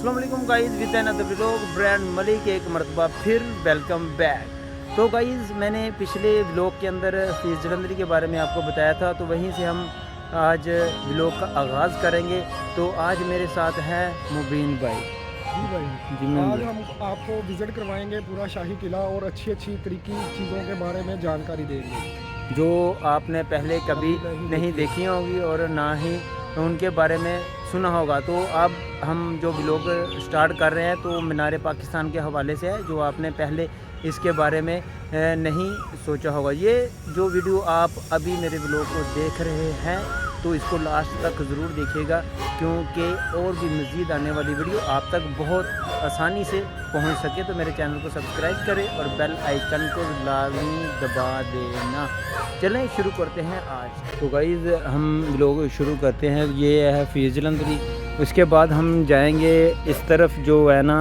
अस्सलाम वालेकुम guys, with another vlog brand Malik एक मरतबा फिर वेलकम बैक। तो गाइज़ मैंने पिछले व्लॉग के अंदर फीस जलंधरी के बारे में आपको बताया था, तो वहीं से हम आज व्लॉग का आगाज़ करेंगे। तो आज मेरे साथ है मुबीन भाई। जी भाई, जी आज हम आपको विज़िट करवाएंगे पूरा शाही किला और अच्छी तरीकी चीज़ों के बारे में जानकारी देंगे जो आपने पहले कभी नहीं देखी होगी और ना ही उनके बारे में सुना होगा। तो अब हम जो व्लॉग स्टार्ट कर रहे हैं तो मीनार पाकिस्तान के हवाले से है, जो आपने पहले इसके बारे में नहीं सोचा होगा। ये जो वीडियो आप अभी मेरे व्लॉग को देख रहे हैं तो इसको लास्ट तक ज़रूर देखिएगा, क्योंकि और भी मज़ीद आने वाली वीडियो आप तक बहुत आसानी से पहुंच सके। तो मेरे चैनल को सब्सक्राइब करें और बेल आइकन को लाजमी दबा देना। चलें शुरू करते हैं आज। तो गाइज़ हम व्लॉग शुरू करते हैं। ये है फीस जलंधरी, उसके बाद हम जाएंगे इस तरफ जो है ना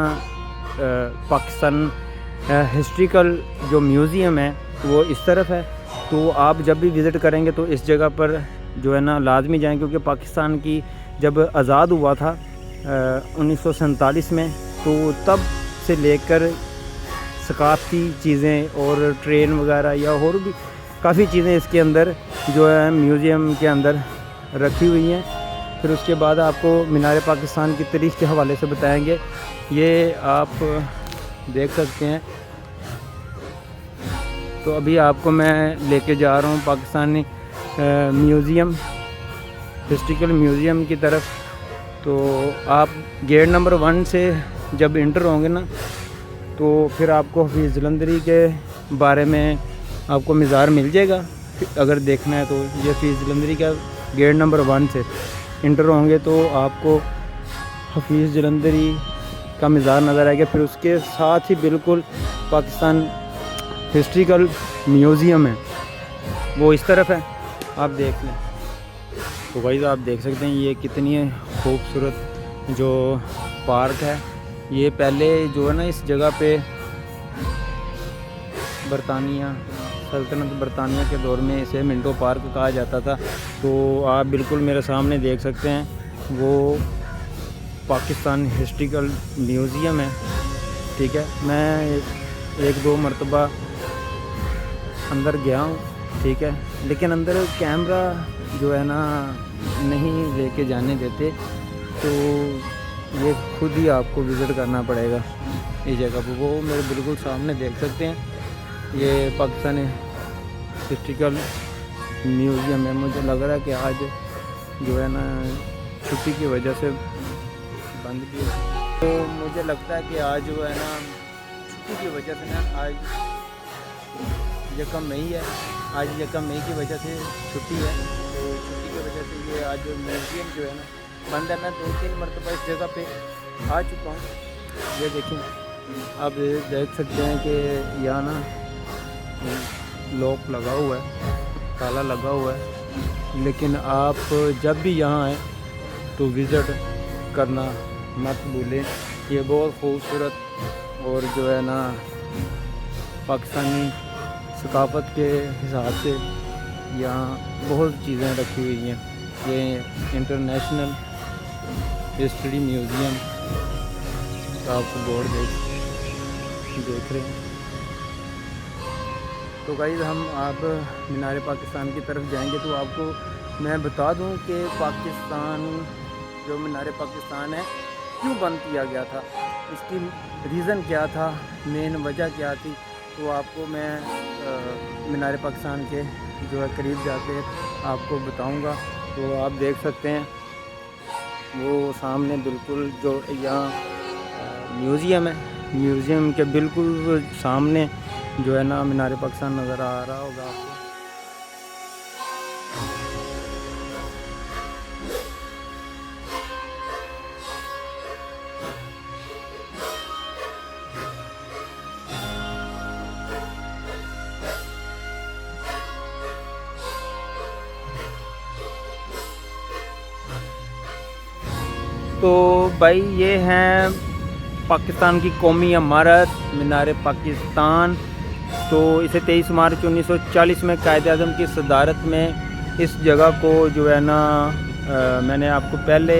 पाकिस्तान हिस्ट्रिकल जो म्यूज़ियम है वो इस तरफ है। तो आप जब भी विज़िट करेंगे तो इस जगह पर जो है ना लाजमी जाएं, क्योंकि पाकिस्तान की जब आज़ाद हुआ था 1947 में, तो तब से लेकर सकाफ़ती चीज़ें और ट्रेन वगैरह या और भी काफ़ी चीज़ें इसके अंदर जो है म्यूज़ियम के अंदर रखी हुई हैं। फिर उसके बाद आपको मीनार पाकिस्तान की तारीख़ के हवाले से बताएंगे। ये आप देख सकते हैं। तो अभी आपको मैं लेके जा रहा हूँ पाकिस्तानी म्यूज़ियम, हिस्ट्रिकल म्यूज़ियम की तरफ। तो आप गेट नंबर 1 से जब इंटर होंगे ना, तो फिर आपको फीस जलंधरी के बारे में आपको मज़ार मिल जाएगा। अगर देखना है तो ये फीस जलंधरी का गेट नंबर 1 से इंटर होंगे तो आपको हफीज़ जलंधरी का मज़ार नज़र आएगा। फिर उसके साथ ही बिल्कुल पाकिस्तान हिस्ट्रिकल म्यूज़ियम है, वो इस तरफ है, आप देख लें। तो गाइस आप देख सकते हैं ये कितनी खूबसूरत जो पार्क है। ये पहले जो है ना इस जगह पे बरतानिया सल्तनत बरतानिया के दौर में इसे मिंटो पार्क कहा जाता था। तो आप बिल्कुल मेरे सामने देख सकते हैं वो पाकिस्तान हिस्ट्रिकल म्यूज़ियम है। ठीक है, मैं एक दो मरतबा अंदर गया हूँ, ठीक है, लेकिन अंदर कैमरा जो है ना नहीं लेके जाने देते, तो ये खुद ही आपको विज़िट करना पड़ेगा इस जगह पर। वो मेरे बिल्कुल सामने देख सकते हैं, ये पाकिस्तानी हिस्ट्रिकल म्यूज़ियम है। मुझे लग रहा है कि आज जो है ना छुट्टी की वजह से बंद किया, तो मुझे लगता है कि आज जो है ना छुट्टी की वजह से ना आज यकम मई है, आज यकम मई की वजह से छुट्टी है। तो छुट्टी की वजह से ये आज म्यूज़ियम जो है ना बंद है। मैं 2-3 मरतबा इस जगह पे आ चुका हूँ। ये देखें, आप देख सकते हैं कि यहाँ ना लॉक लगा हुआ है, ताला लगा हुआ है, लेकिन आप जब भी यहाँ आए तो विज़िट करना मत भूलें। ये बहुत खूबसूरत और जो है ना पाकिस्तानी सकाफ़त के हिसाब से यहाँ बहुत चीज़ें रखी हुई हैं। ये इंटरनेशनल हिस्ट्री म्यूज़ियम का आपको बोर्ड देख रहे हैं। तो गाइस हम आप मीनार पाकिस्तान की तरफ जाएंगे तो आपको मैं बता दूं कि पाकिस्तान जो मीनार पाकिस्तान है क्यों बंद किया गया था, इसकी रीज़न क्या था, मेन वजह क्या थी। तो आपको मैं मीनार पाकिस्तान के जो है करीब जाके आपको बताऊंगा। तो आप देख सकते हैं वो सामने बिल्कुल जो यहाँ म्यूज़ियम है, म्यूज़ियम के बिल्कुल सामने जो है ना मीनार पाकिस्तान नज़र आ रहा होगा आपको। तो भाई ये हैं पाकिस्तान की कौमी इमारत मीनार पाकिस्तान। तो इसे 23 मार्च 1940 में कायद-ए-आज़म की सदारत में इस जगह को जो है ना मैंने आपको पहले